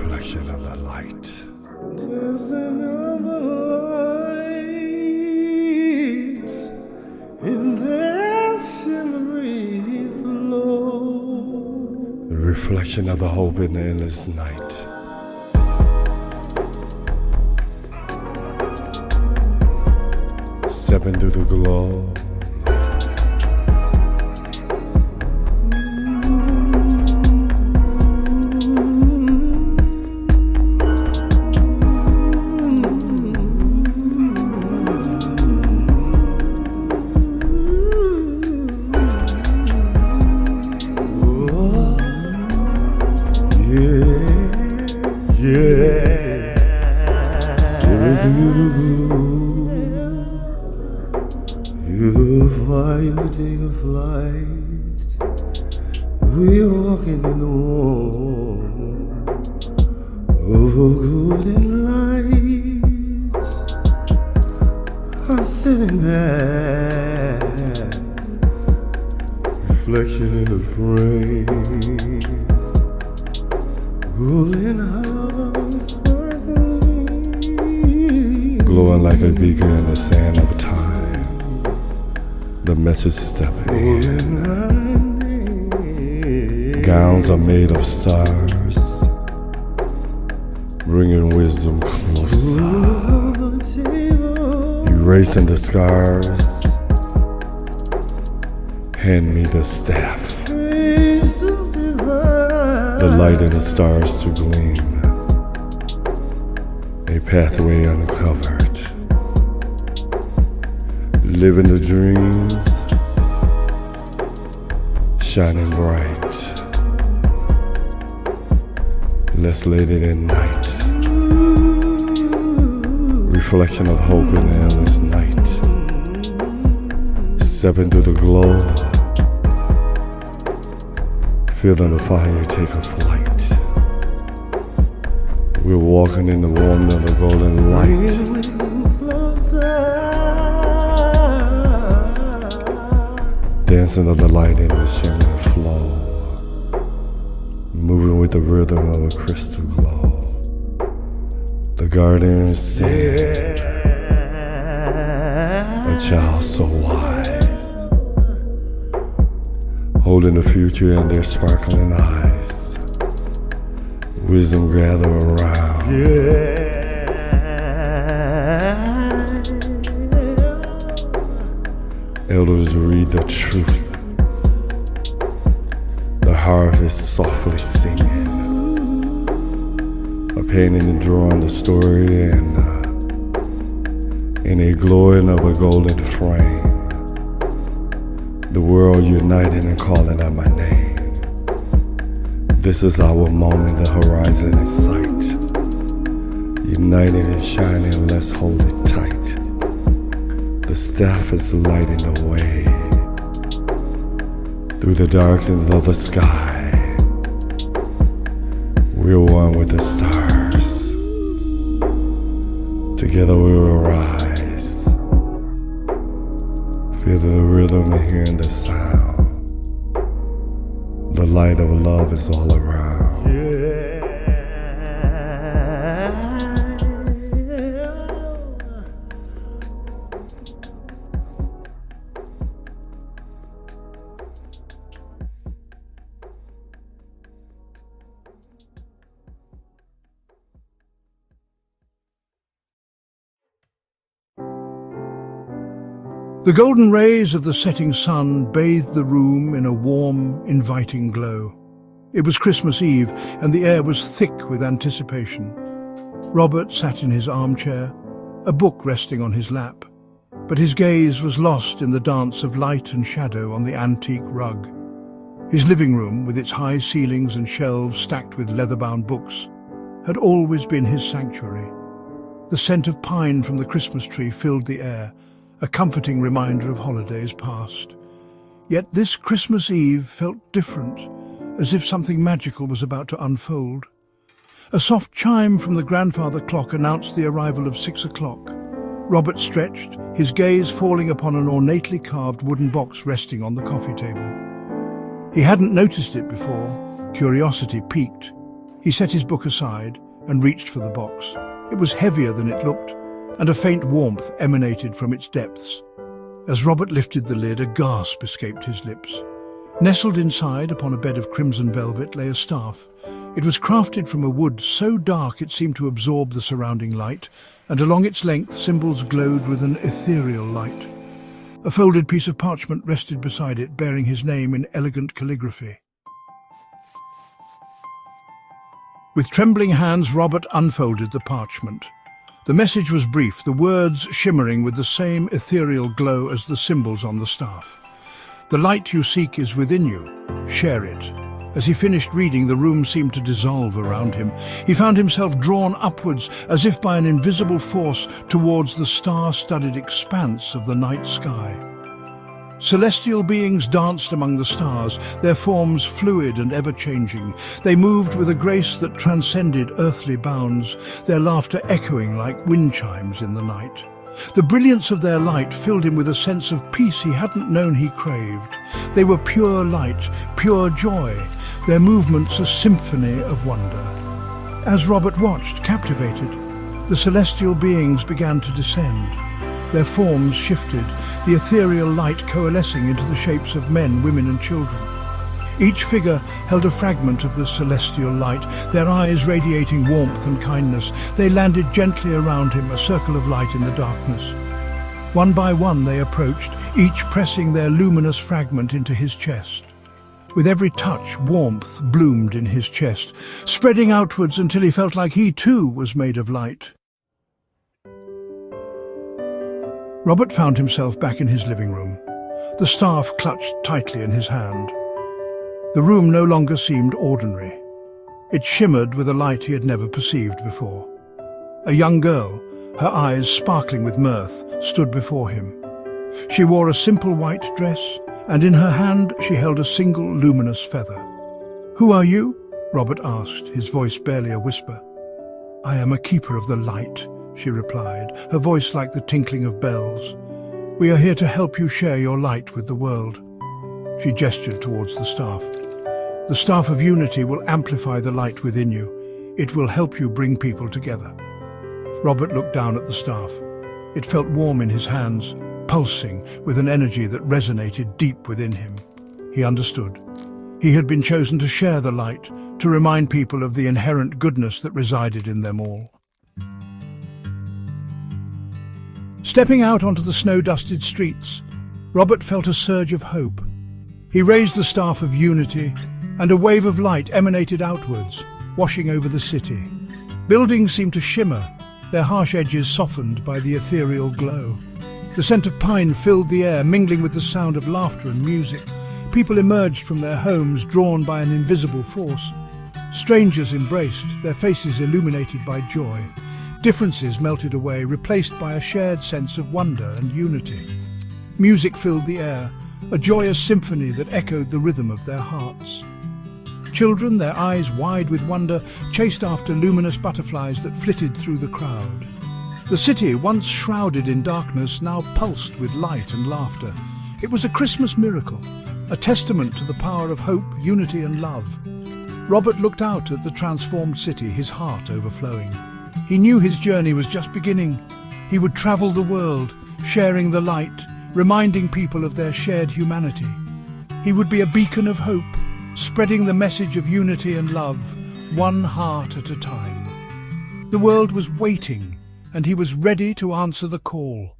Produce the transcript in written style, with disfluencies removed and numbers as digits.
reflection of the light. There's another light in that shimmery flow. The reflection of the hope in the endless night. Stepping through the glow. Through the fire, take a flight. We're walking in the warm of a golden light. I'm sitting there, reflection in the frame, golden hearts sparkling, Glowing like a beacon in the sand of time. The message stepping in. Gowns are made of stars, bringing wisdom closer. Erasing the scars. Hand me the staff. The light and the stars to gleam. A pathway uncovered. Living the dreams, shining bright. Less later than night. Reflection of hope in the endless night. Stepping through the glow. Feeling the fire take a flight. We're walking in the warmth of the golden light. Dancing of the light in the shimmering flow, moving with the rhythm of a crystal glow. The garden is singing, a child so wise, holding the future in their sparkling eyes. Wisdom gather around. Elders read the truth. The heart is softly singing. A painting and drawing the story in a glowing of a golden frame. The world united and calling out my name. This is our moment, the horizon in sight. United and shining, let's hold it tight. The staff is lighting the way through the darkness of the sky. We're one with the stars. Together we will rise. Feeling the rhythm and hearing the sound. The light of love is all around. The golden rays of the setting sun bathed the room in a warm, inviting glow. It was Christmas Eve, and the air was thick with anticipation. Robert sat in his armchair, a book resting on his lap, but his gaze was lost in the dance of light and shadow on the antique rug. His living room, with its high ceilings and shelves stacked with leather-bound books, had always been his sanctuary. The scent of pine from the Christmas tree filled the air, a comforting reminder of holidays past. Yet this Christmas Eve felt different, as if something magical was about to unfold. A soft chime from the grandfather clock announced the arrival of 6 o'clock. Robert stretched, his gaze falling upon an ornately carved wooden box resting on the coffee table. He hadn't noticed it before. Curiosity piqued. He set his book aside and reached for the box. It was heavier than it looked, and a faint warmth emanated from its depths. As Robert lifted the lid, a gasp escaped his lips. Nestled inside, upon a bed of crimson velvet, lay a staff. It was crafted from a wood so dark it seemed to absorb the surrounding light, and along its length symbols glowed with an ethereal light. A folded piece of parchment rested beside it, bearing his name in elegant calligraphy. With trembling hands, Robert unfolded the parchment. The message was brief, the words shimmering with the same ethereal glow as the symbols on the staff. "The light you seek is within you. Share it." As he finished reading, the room seemed to dissolve around him. He found himself drawn upwards, as if by an invisible force, towards the star-studded expanse of the night sky. Celestial beings danced among the stars, their forms fluid and ever-changing. They moved with a grace that transcended earthly bounds, their laughter echoing like wind chimes in the night. The brilliance of their light filled him with a sense of peace he hadn't known he craved. They were pure light, pure joy, their movements a symphony of wonder. As Robert watched, captivated, the celestial beings began to descend. Their forms shifted, the ethereal light coalescing into the shapes of men, women and children. Each figure held a fragment of the celestial light, their eyes radiating warmth and kindness. They landed gently around him, a circle of light in the darkness. One by one they approached, each pressing their luminous fragment into his chest. With every touch, warmth bloomed in his chest, spreading outwards until he felt like he too was made of light. Robert found himself back in his living room, the staff clutched tightly in his hand. The room no longer seemed ordinary. It shimmered with a light he had never perceived before. A young girl, her eyes sparkling with mirth, stood before him. She wore a simple white dress, and in her hand she held a single luminous feather. "Who are you?" Robert asked, his voice barely a whisper. "I am a keeper of the light," she replied, her voice like the tinkling of bells. "We are here to help you share your light with the world." She gestured towards the staff. "The staff of unity will amplify the light within you. It will help you bring people together." Robert looked down at the staff. It felt warm in his hands, pulsing with an energy that resonated deep within him. He understood. He had been chosen to share the light, to remind people of the inherent goodness that resided in them all. Stepping out onto the snow-dusted streets, Robert felt a surge of hope. He raised the staff of unity, and a wave of light emanated outwards, washing over the city. Buildings seemed to shimmer, their harsh edges softened by the ethereal glow. The scent of pine filled the air, mingling with the sound of laughter and music. People emerged from their homes, drawn by an invisible force. Strangers embraced, their faces illuminated by joy. Differences melted away, replaced by a shared sense of wonder and unity. Music filled the air, a joyous symphony that echoed the rhythm of their hearts. Children, their eyes wide with wonder, chased after luminous butterflies that flitted through the crowd. The city, once shrouded in darkness, now pulsed with light and laughter. It was a Christmas miracle, a testament to the power of hope, unity and love. Robert looked out at the transformed city, his heart overflowing. He knew his journey was just beginning. He would travel the world, sharing the light, reminding people of their shared humanity. He would be a beacon of hope, spreading the message of unity and love, one heart at a time. The world was waiting, and he was ready to answer the call.